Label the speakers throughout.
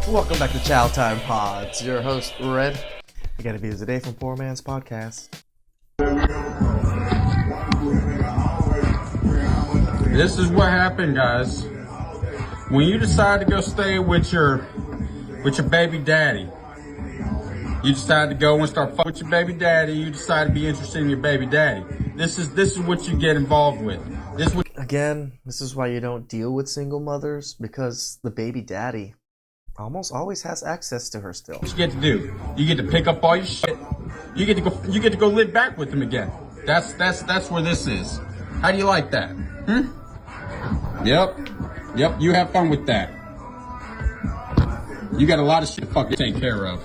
Speaker 1: Welcome back to Chow Time Pods. Your host, Red. I got a views a day from Poor Man's Podcast.
Speaker 2: This is what happened, guys. When you decide to go stay with your baby daddy, you decide to go and start fucking with your baby daddy. You decide to be interested in your baby daddy. This is what you get involved with.
Speaker 1: This is why you don't deal with single mothers, because the baby daddy almost always has access to her still.
Speaker 2: What you get to do? You get to pick up all your shit. You get to go live back with him again. That's where this is. How do you like that? Yep. You have fun with that. You got a lot of shit to fucking take care of.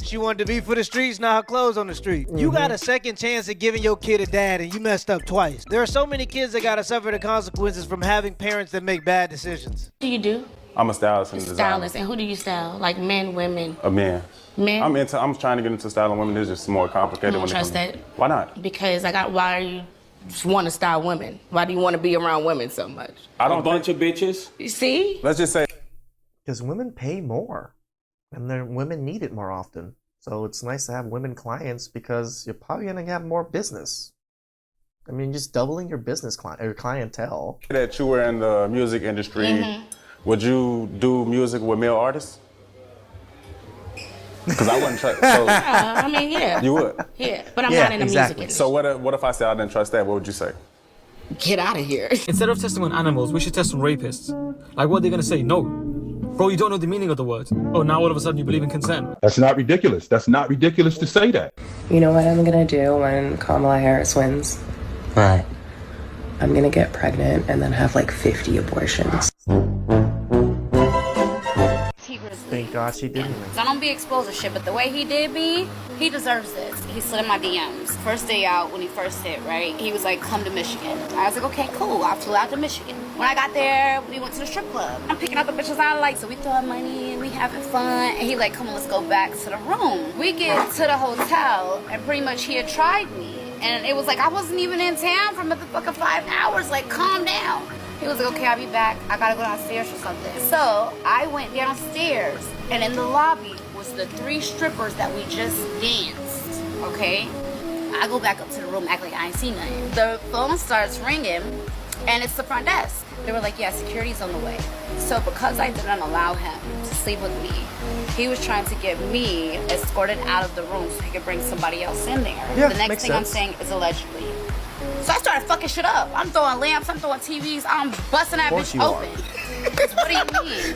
Speaker 3: She wanted to be for the streets, now her clothes on the street. You got a second chance at giving your kid a dad and you messed up twice. There are so many kids that gotta suffer the consequences from having parents that make bad decisions.
Speaker 4: What do you do?
Speaker 5: I'm a stylist and designer.
Speaker 4: Stylist. And who do you style? Like men, women?
Speaker 5: A man.
Speaker 4: Men?
Speaker 5: I'm trying to get into styling women. It's just more complicated.
Speaker 4: I don't trust that.
Speaker 5: Why not?
Speaker 4: Because why are you just want to style women? Why do you want to be around women so much?
Speaker 5: I don't
Speaker 6: a bunch of bitches.
Speaker 4: You see?
Speaker 5: Let's just say.
Speaker 1: Because women pay more. And women need it more often. So it's nice to have women clients because you're probably going to have more business. I mean, just doubling your business clientele.
Speaker 5: That you were in the music industry, would you do music with male artists? Because I wouldn't trust. So,
Speaker 4: I mean, yeah.
Speaker 5: You would?
Speaker 4: Yeah, but I'm not in the music industry.
Speaker 5: So what if I said I didn't trust that? What would you say?
Speaker 4: Get out of here.
Speaker 7: Instead of testing on animals, we should test on rapists. Like, what are they going to say? No. Bro, you don't know the meaning of the word. Oh, now all of a sudden you believe in consent.
Speaker 8: That's not ridiculous. That's not ridiculous to say that.
Speaker 9: You know what I'm gonna do when Kamala Harris wins?
Speaker 10: What?
Speaker 9: I'm gonna get pregnant and then have like 50 abortions.
Speaker 1: Thank God she didn't.
Speaker 11: So don't be exposed to shit, but the way he did me, he deserves this. He slid in my DMs. First day out, when he first hit, right? He was like, come to Michigan. I was like, okay, cool. I flew out to Michigan. When I got there, we went to the strip club. I'm picking out the bitches I like, so we throwing money and we having fun. And he like, come on, let's go back to the room. We get to the hotel, and pretty much he had tried me. And it was like, I wasn't even in town for motherfucking 5 hours. Like, calm down. He was like, okay, I'll be back. I gotta go downstairs or something. So I went downstairs, and in the lobby was the 3 strippers that we just danced, okay? I go back up to the room, act like I ain't seen nothing. The phone starts ringing, and it's the front desk. They were like, yeah, security's on the way. So because I didn't allow him to sleep with me, he was trying to get me escorted out of the room so he could bring somebody else in there.
Speaker 1: Yeah,
Speaker 11: the next thing I'm saying is allegedly. So I started fucking shit up. I'm throwing lamps, I'm throwing TVs, I'm busting that bitch open. What do you mean?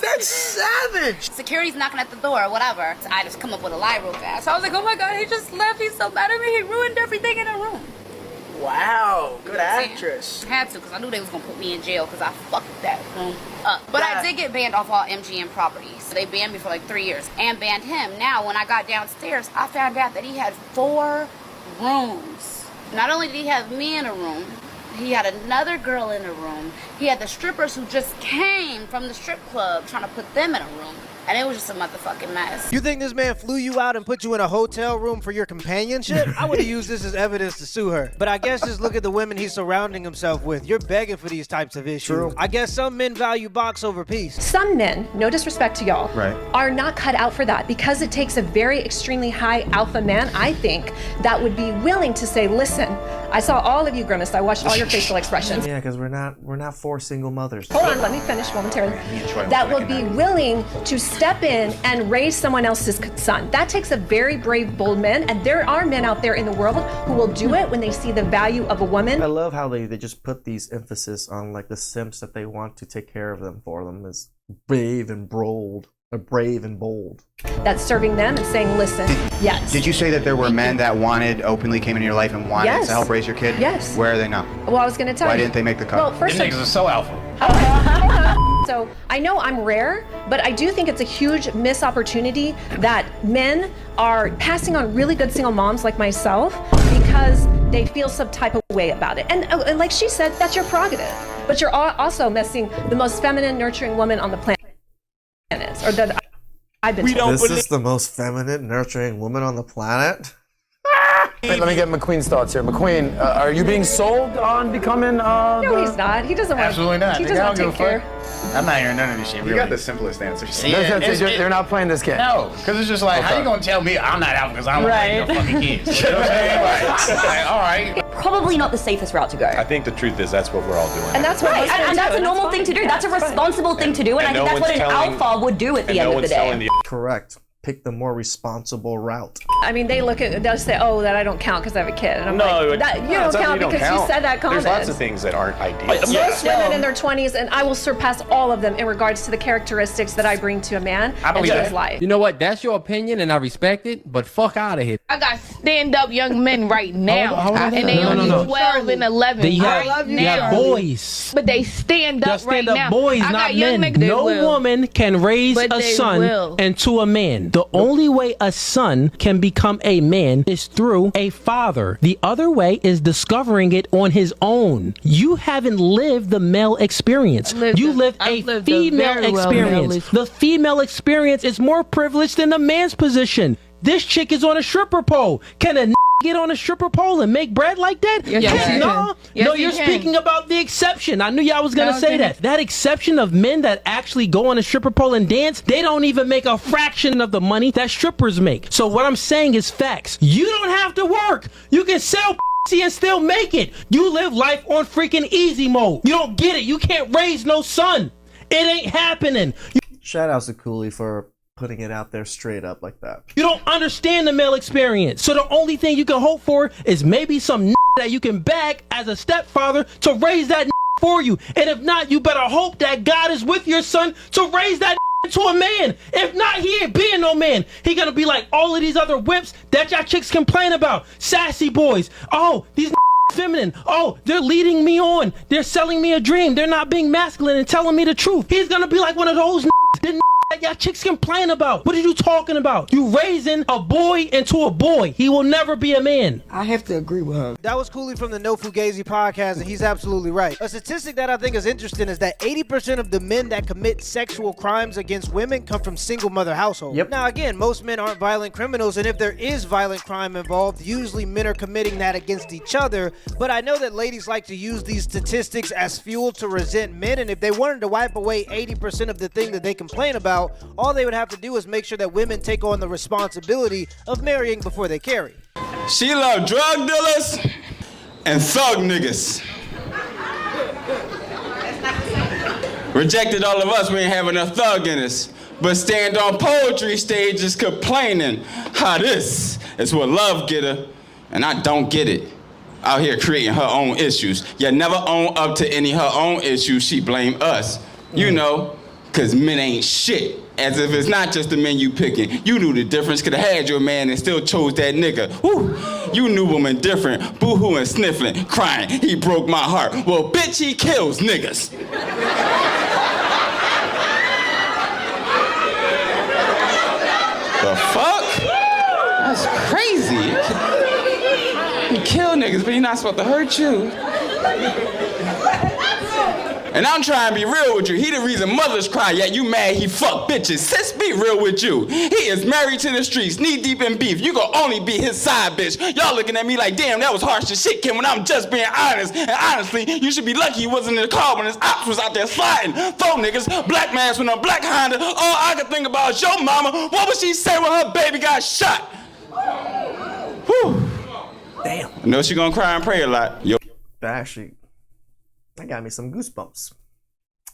Speaker 3: That's savage!
Speaker 11: Security's knocking at the door or whatever. So I just come up with a lie real fast. So I was like, oh my God, he just left. He's so mad at me. He ruined everything in the room.
Speaker 3: Wow, good actress.
Speaker 11: I had to, because I knew they was going to put me in jail because I fucked that room up. But I did get banned off all MGM properties. So they banned me for like 3 years and banned him. Now, when I got downstairs, I found out that he had 4 rooms. Not only did he have me in a room, he had another girl in a room. He had the strippers who just came from the strip club trying to put them in a room. And it was just a motherfucking mess.
Speaker 3: You think this man flew you out and put you in a hotel room for your companionship? I would have used this as evidence to sue her. But I guess just look at the women he's surrounding himself with. You're begging for these types of issues.
Speaker 1: True.
Speaker 3: I guess some men value box over peace.
Speaker 12: Some men, no disrespect to y'all, are not cut out for that because it takes a very extremely high alpha man, I think, that would be willing to say, listen, I saw all of you grimace. I watched all your facial expressions.
Speaker 1: Yeah, because we're not 4 single mothers.
Speaker 12: Hold on, let me finish momentarily. That will be willing to step in and raise someone else's son. That takes a very brave, bold man, and there are men out there in the world who will do it when they see the value of a woman.
Speaker 1: I love how they just put these emphasis on like the simps that they want to take care of them for them as brave and bold. That's serving them and saying, listen, yes.
Speaker 10: Did you say that there were men that openly came into your life and wanted to help raise your kid?
Speaker 12: Yes.
Speaker 10: Where are they now?
Speaker 12: Well, I was going to tell you.
Speaker 10: Why didn't they make the cut?
Speaker 12: Well, first
Speaker 6: Them niggas are so alpha.
Speaker 12: So I know I'm rare, but I do think it's a huge missed opportunity that men are passing on really good single moms like myself because they feel some type of way about it. And like she said, that's your prerogative. But you're also missing the most feminine, nurturing woman on the planet. Or that I've been told.
Speaker 1: This is the most feminine, nurturing woman on the planet?
Speaker 6: Wait, let me get McQueen's thoughts here. McQueen, are you being sold on becoming
Speaker 12: No, he's not. He doesn't want.
Speaker 10: Absolutely not.
Speaker 12: He doesn't want to take care.
Speaker 10: I'm not hearing none of this shit. You got the simplest answer.
Speaker 6: They're not playing this game.
Speaker 10: No, because it's just like, how you gonna tell me I'm not out because I don't want no fucking kids? You know what I'm saying? Like, all right.
Speaker 13: Probably not the safest route to go.
Speaker 5: I think the truth is that's what we're all doing.
Speaker 13: And that's right. And that's a normal thing to do. That's a responsible thing to do. And I think that's what an alpha would do at the end of the day.
Speaker 1: Correct. Pick the more responsible route.
Speaker 12: I mean, they'll say, "Oh, that I don't count because I have a kid." And I'm like, you don't count because you said that comment.
Speaker 5: There's lots of things that aren't ideal.
Speaker 12: Most women in their 20s, and I will surpass all of them in regards to the characteristics that I bring to a man and to his life.
Speaker 14: You know what? That's your opinion, and I respect it. But fuck out of here.
Speaker 4: I got stand-up young men right now, and they only 12 and 11
Speaker 14: You
Speaker 4: right now.
Speaker 14: have boys.
Speaker 4: But they stand up right now.
Speaker 14: Boys,
Speaker 4: I
Speaker 14: not
Speaker 4: got young
Speaker 14: men.
Speaker 4: niggas that
Speaker 14: No
Speaker 4: will.
Speaker 14: woman can raise
Speaker 4: But
Speaker 14: a
Speaker 4: they
Speaker 14: son
Speaker 4: will.
Speaker 14: into a man. The only way a son can become a man is through a father. The other way is discovering it on his own. You haven't lived the male experience. You lived a female experience. The female experience is more privileged than the man's position. This chick is on a stripper pole. Can a get on a stripper pole and make bread like that?
Speaker 4: Yes,
Speaker 14: No, you're speaking about the exception. I knew y'all was gonna say that. That exception of men that actually go on a stripper pole and dance, they don't even make a fraction of the money that strippers make. So what I'm saying is facts. You don't have to work. You can sell and still make it. You live life on freaking easy mode. You don't get it. You can't raise no son. It ain't happening.
Speaker 1: Shout out to Cooley for putting it out there straight up like that.
Speaker 14: You don't understand the male experience. So the only thing you can hope for is maybe some that you can bag as a stepfather to raise that for you. And if not, you better hope that God is with your son to raise that to a man. If not, he ain't being no man. He gonna be like all of these other whips that y'all chicks complain about. Sassy boys. Oh, these feminine. Oh, they're leading me on. They're selling me a dream. They're not being masculine and telling me the truth. He's gonna be like one of those that y'all chicks complain about. What are you talking about? You raising a boy into a boy. He will never be a man.
Speaker 3: I have to agree with her. That was Cooley from the No Fugazi podcast, and he's absolutely right. A statistic that I think is interesting is that 80% of the men that commit sexual crimes against women come from single mother households.
Speaker 1: Yep.
Speaker 3: Now, again, most men aren't violent criminals, and if there is violent crime involved, usually men are committing that against each other. But I know that ladies like to use these statistics as fuel to resent men, and if they wanted to wipe away 80% of the thing that they complain about, all they would have to do is make sure that women take on the responsibility of marrying before they carry.
Speaker 2: She love drug dealers and thug niggas. Rejected all of us, we ain't have enough thug in us. But stand on poetry stages complaining how this is what love get her, and I don't get it. Out here creating her own issues. You never own up to any her own issues, she blame us. You know, cause men ain't shit. As if it's not just the men you picking. You knew the difference, could have had your man and still chose that nigga. Woo! You knew woman different, boo-hoo and sniffling, crying, he broke my heart. Well, bitch, he kills niggas. The fuck? That's crazy. You kill niggas, but you're not supposed to hurt you. And I'm trying to be real with you. He the reason mothers cry, yet you mad he fuck bitches. Sis, be real with you. He is married to the streets, knee deep in beef. You gon' only be his side bitch. Y'all looking at me like, damn, that was harsh as shit, Kim, when I'm just being honest. And honestly, you should be lucky he wasn't in the car when his ops was out there sliding. Throw niggas, black mask with a black Honda. All I can think about is your mama. What would she say when her baby got shot? Whew.
Speaker 1: Damn.
Speaker 2: I know she gonna cry and pray a lot. Yo.
Speaker 1: That got me some goosebumps.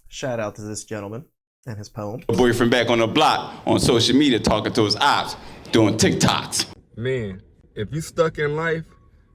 Speaker 1: Shout out to this gentleman and his poem.
Speaker 2: Boyfriend back on the block on social media talking to his ops, doing TikToks.
Speaker 15: Man, if you stuck in life,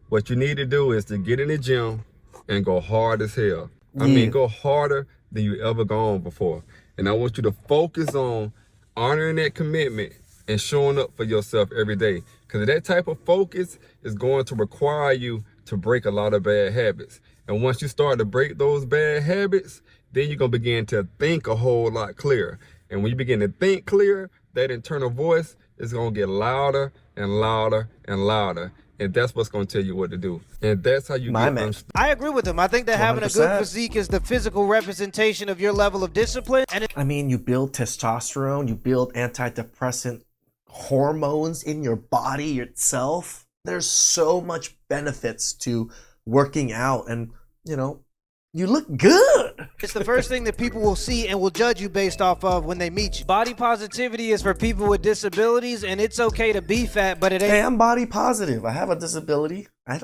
Speaker 15: what you need to do is to get in the gym and go hard as hell. I mean, go harder than you ever gone before. And I want you to focus on honoring that commitment and showing up for yourself every day. Because that type of focus is going to require you to break a lot of bad habits. And once you start to break those bad habits, then you're going to begin to think a whole lot clearer. And when you begin to think clear, that internal voice is going to get louder and louder and louder. And that's what's going to tell you what to do. And that's how you get
Speaker 3: I agree with him. I think that having a good physique is the physical representation of your level of discipline. And
Speaker 1: I mean, you build testosterone, you build antidepressant hormones in your body itself. There's so much benefits to working out, and you look good.
Speaker 3: It's the first thing that people will see and will judge you based off of when they meet you. Body positivity is for people with disabilities, and it's okay to be fat, but it ain't.
Speaker 1: Hey, I'm body positive. I have a disability. I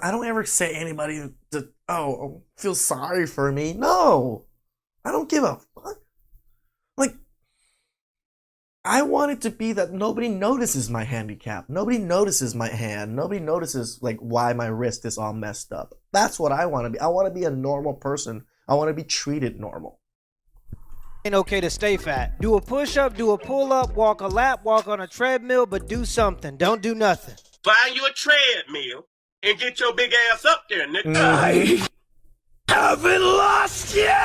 Speaker 1: don't ever say anybody to, feel sorry for me. No, I don't give a fuck. Like, I want it to be that nobody notices my handicap. Nobody notices my hand. Nobody notices like why my wrist is all messed up. That's what I want to be. I want to be a normal person. I want to be treated normal.
Speaker 3: Ain't okay to stay fat. Do a push-up, do a pull-up, walk a lap, walk on a treadmill, but do something. Don't do nothing.
Speaker 16: Find you a treadmill and get your big ass up there, nigga.
Speaker 17: I haven't lost yet!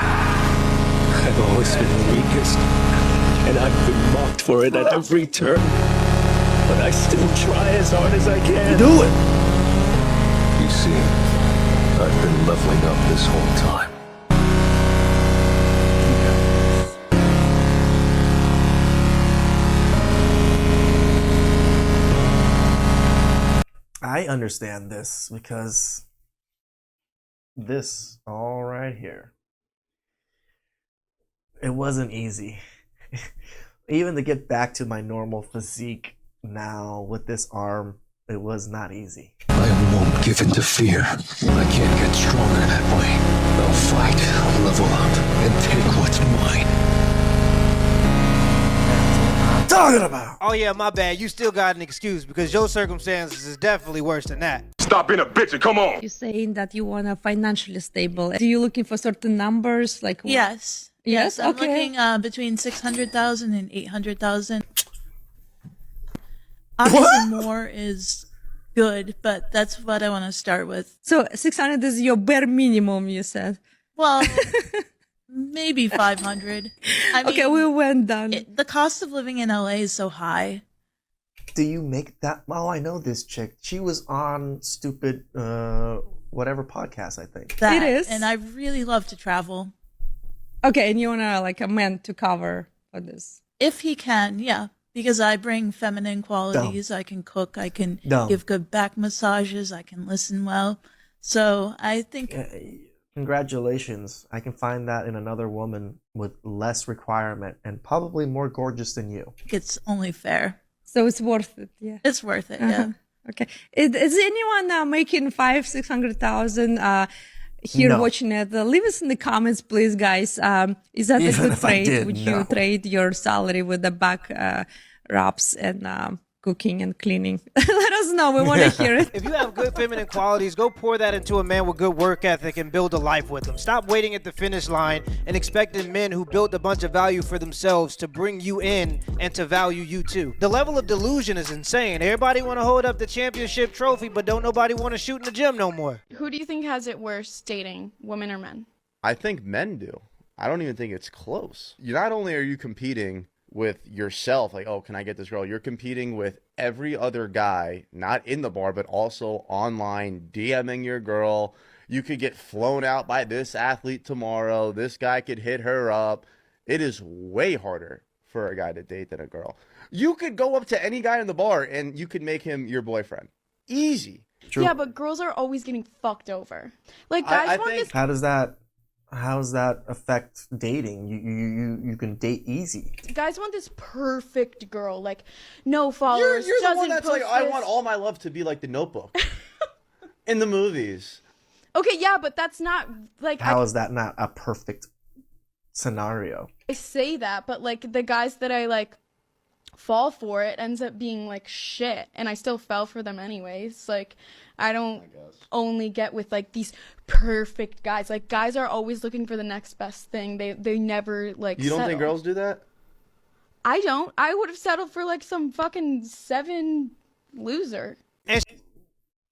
Speaker 17: I've always been the weakest, and I've been mocked for it at every turn. But I still try as hard as I can.
Speaker 1: Do it!
Speaker 17: You see, I've been leveling up this whole time.
Speaker 1: I understand this because this all right here, it wasn't easy. Even to get back to my normal physique now with this arm, it was not easy.
Speaker 17: I won't give in to fear. I can't get stronger that way. I'll fight, level up, and take what's mine.
Speaker 1: Talking about?
Speaker 3: Oh yeah, my bad. You still got an excuse because your circumstances is definitely worse than that.
Speaker 8: Stop being a bitch and come on.
Speaker 18: You're saying that you want to financially stable. Are you looking for certain numbers? Like
Speaker 19: Yes.
Speaker 18: Yes,
Speaker 19: I'm
Speaker 18: okay.
Speaker 19: looking between 600,000 and 800,000. Obviously, more is good, but that's what I want to start with.
Speaker 18: So 600 is your bare minimum, you said.
Speaker 19: Well, maybe 500. I mean,
Speaker 18: Okay, we went down.
Speaker 19: The cost of living in LA is so high.
Speaker 1: Do you make that? Oh, I know this chick. She was on stupid whatever podcast, I think.
Speaker 19: That,
Speaker 18: It is.
Speaker 19: and I really love to travel.
Speaker 18: Okay, and you want to like a man to cover for this.
Speaker 19: If he can, yeah. Because I bring feminine qualities. I can cook. I can give good back massages. I can listen well. So I think...
Speaker 1: Congratulations. I can find that in another woman with less requirement and probably more gorgeous than you.
Speaker 19: It's only fair.
Speaker 18: So it's worth it, yeah.
Speaker 19: It's worth it, yeah.
Speaker 18: Okay. Is anyone making 600,000 here
Speaker 1: No.
Speaker 18: watching it? Leave us in the comments, please, guys. Is that
Speaker 1: Even
Speaker 18: a good
Speaker 1: if I
Speaker 18: trade?
Speaker 1: did,
Speaker 18: Would
Speaker 1: no.
Speaker 18: you trade your salary with the back rubs and cooking and cleaning? Let us know. We want to hear it.
Speaker 3: If you have good feminine qualities, go pour that into a man with good work ethic and build a life with him. Stop waiting at the finish line and expecting men who built a bunch of value for themselves to bring you in and to value you too. The level of delusion is insane. Everybody want to hold up the championship trophy, but don't nobody want to shoot in the gym no more.
Speaker 20: Who do you think has it worse dating, women or men?
Speaker 21: I think men do. I don't even think it's close. Not only are you competing with yourself, like, oh, can I get this girl? You're competing with every other guy, not in the bar, but also online, DMing your girl. You could get flown out by this athlete tomorrow. This guy could hit her up. It is way harder for a guy to date than a girl. You could go up to any guy in the bar and you could make him your boyfriend. Easy.
Speaker 1: True.
Speaker 20: Yeah, but girls are always getting fucked over. Like guys want this.
Speaker 1: How does that affect dating? You can date easy.
Speaker 20: Guys want this perfect girl, like no followers.
Speaker 21: You're the
Speaker 20: doesn't
Speaker 21: one that's like,
Speaker 20: post
Speaker 21: I
Speaker 20: this.
Speaker 21: want all my love to be like The Notebook in the movies.
Speaker 20: Okay, yeah, but that's not like.
Speaker 1: How is that not a perfect scenario?
Speaker 20: I say that, but like the guys that I like fall for, it ends up being like shit, and I still fell for them anyways. Like I don't only get with like these perfect guys. Like guys are always looking for the next best thing. They never like.
Speaker 21: You don't think
Speaker 20: settle.
Speaker 21: girls do that?
Speaker 20: I don't. I would have settled for like some fucking 7 loser.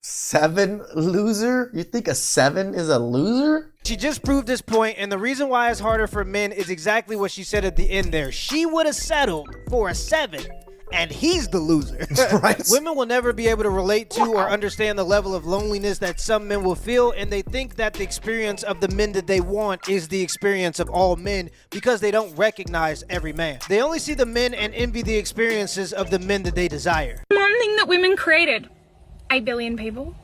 Speaker 1: 7 loser? You think a 7 is a loser?
Speaker 3: She just proved this point, and the reason why it's harder for men is exactly what she said at the end there. She would have settled for a 7 and he's the loser.
Speaker 1: Right.
Speaker 3: Women will never be able to relate to or understand the level of loneliness that some men will feel, and they think that the experience of the men that they want is the experience of all men because they don't recognize every man. They only see the men and envy the experiences of the men that they desire.
Speaker 7: One thing that women created, 8 billion people.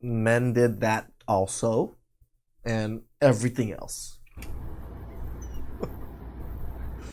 Speaker 1: Men did that also, and everything else.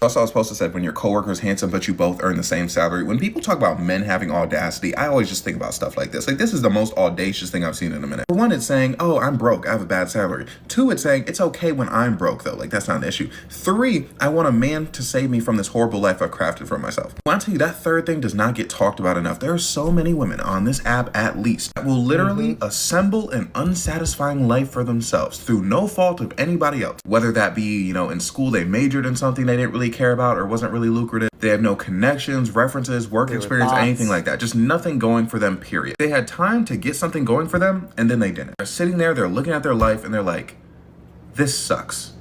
Speaker 22: Also, I was supposed to say, when your coworker is handsome, but you both earn the same salary. When people talk about men having audacity, I always just think about stuff like this. Like, this is the most audacious thing I've seen in a minute. For one, it's saying, oh, I'm broke, I have a bad salary. Two, it's saying, it's okay when I'm broke, though. Like, that's not an issue. Three, I want a man to save me from this horrible life I've crafted for myself. When I tell you, that third thing does not get talked about enough. There are so many women on this app, at least, that will literally assemble an unsatisfying life for themselves through no fault of anybody else. Whether that be, you know, in school they majored in something they didn't really care about or wasn't really lucrative. They have no connections, references, work experience, anything like that. Just nothing going for them, period. They had time to get something going for them, and then they didn't. They're sitting there, they're looking at their life, and they're like, this sucks.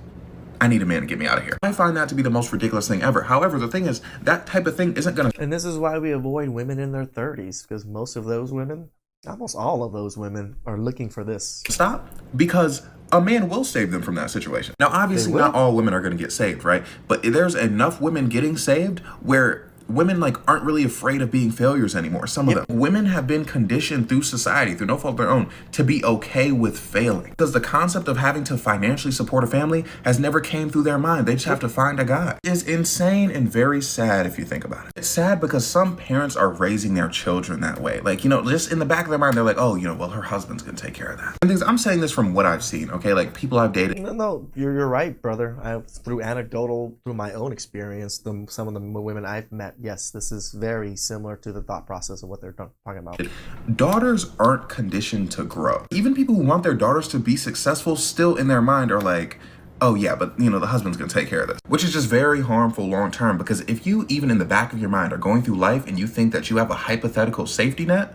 Speaker 22: I need a man to get me out of here. I find that to be the most ridiculous thing ever. However, the thing is, that type of thing isn't gonna...
Speaker 1: And this is why we avoid women in their 30s, because most of those women, almost all of those women, are looking for this.
Speaker 22: Stop. Because a man will save them from that situation. Now, obviously, not all women are going to get saved, right? But there's enough women getting saved where women like aren't really afraid of being failures anymore. Some of them. Women have been conditioned through society, through no fault of their own, to be okay with failing. Because the concept of having to financially support a family has never came through their mind. They just have to find a guy. It's insane and very sad if you think about it. It's sad because some parents are raising their children that way. Like, you know, just in the back of their mind, they're like, oh, you know, well, her husband's gonna take care of that. And things, I'm saying this from what I've seen, okay? Like, people I've dated.
Speaker 1: No, you're right, brother. Through my own experience, some of the women I've met, yes, this is very similar to the thought process of what they're talking about.
Speaker 22: Daughters aren't conditioned to grow. Even people who want their daughters to be successful still in their mind are like, oh yeah, but you know, the husband's gonna take care of this. Which is just very harmful long term, because if you even in the back of your mind are going through life and you think that you have a hypothetical safety net,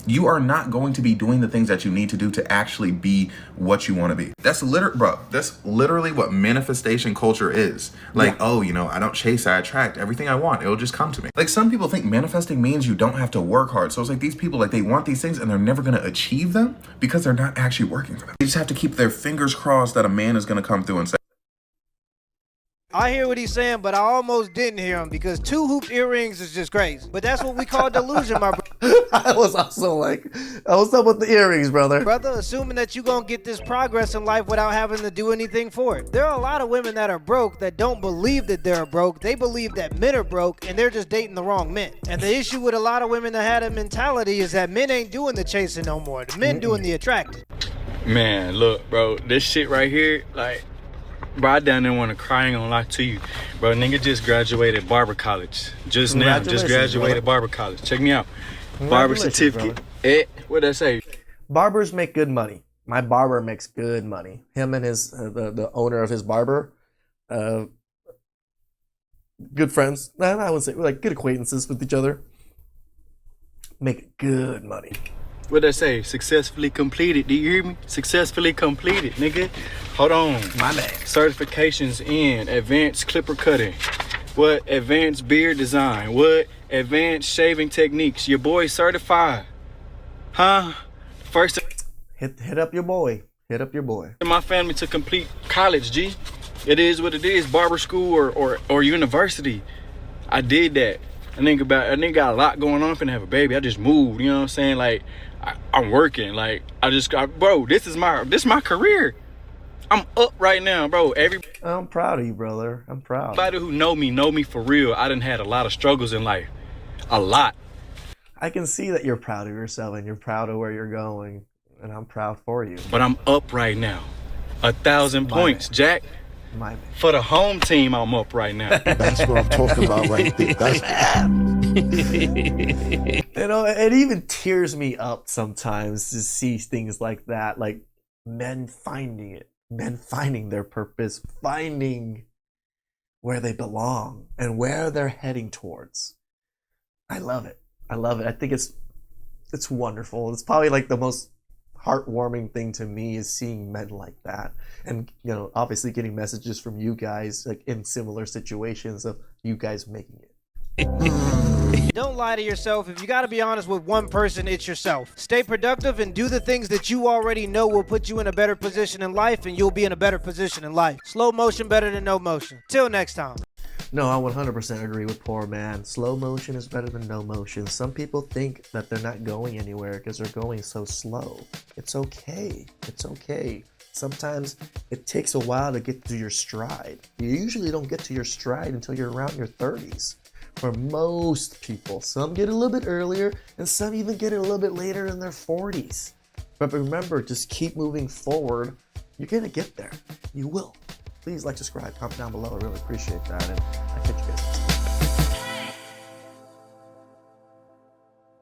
Speaker 22: you are not going to be doing the things that you need to do to actually be what you want to be. That's literally what manifestation culture is. Like, oh, you know, I don't chase, I attract everything I want. It'll just come to me. Like, some people think manifesting means you don't have to work hard. So it's like these people, like, they want these things and they're never going to achieve them because they're not actually working for them. They just have to keep their fingers crossed that a man is going to come through and say,
Speaker 3: I hear what he's saying, but I almost didn't hear him because 2 hooped earrings is just crazy. But that's what we call delusion, my brother.
Speaker 1: I was also like, what's up with the earrings, brother?
Speaker 3: Brother, assuming that you're going to get this progress in life without having to do anything for it. There are a lot of women that are broke that don't believe that they're broke. They believe that men are broke and they're just dating the wrong men. And the issue with a lot of women that had a mentality is that men ain't doing the chasing no more. The men doing the attracting.
Speaker 2: Man, look, bro, this shit right here, like, bro, I down there want to cry, ain't gonna lie to you. Bro, nigga just graduated barber college. Just graduated barber college. Check me out. Barber certificate. What'd I say?
Speaker 1: Barbers make good money. My barber makes good money. Him and his the owner of his barber, good friends. I would say like good acquaintances with each other. Make good money.
Speaker 2: What'd I say? Successfully completed. Do you hear me? Successfully completed, nigga. Hold on.
Speaker 1: My bad.
Speaker 2: Certifications in advanced clipper cutting. What? Advanced beard design. What? Advanced shaving techniques. Your boy certified. Huh? First.
Speaker 1: Hit up your boy. Hit up your boy.
Speaker 2: My family to complete college, G. It is what it is. Barber school or university. I did that. I think got a lot going on. I'm finna have a baby. I just moved. You know what I'm saying? Like, I'm working. Like, bro, this is my career. I'm up right now, bro.
Speaker 1: I'm proud of you, brother. I'm proud.
Speaker 2: Everybody who know me for real. I done had a lot of struggles in life. A lot.
Speaker 1: I can see that you're proud of yourself and you're proud of where you're going. And I'm proud for you.
Speaker 2: But I'm up right now. 1,000 points, Jack. For the home team, I'm up right now.
Speaker 23: That's what I'm talking about right there.
Speaker 1: You know, it even tears me up sometimes to see things like that. Like men finding it. Men finding their purpose. Finding where they belong and where they're heading towards. I love it. I think it's wonderful. It's probably like the most heartwarming thing to me is seeing men like that, and obviously getting messages from you guys like in similar situations of you guys making it.
Speaker 3: Don't lie to yourself. If you got to be honest with one person, it's yourself. Stay productive and do the things that you already know will put you in a better position in life, and you'll be in a better position in life. Slow motion better than no motion. Till next time.
Speaker 1: No, I 100% agree with poor man. Slow motion is better than no motion. Some people think that they're not going anywhere because they're going so slow. It's okay. It's okay. Sometimes it takes a while to get to your stride. You usually don't get to your stride until you're around your 30s. For most people, some get a little bit earlier and some even get it a little bit later in their 40s. But remember, just keep moving forward. You're gonna get there. You will. Please like, subscribe, comment down below. I really appreciate that. And I catch you guys.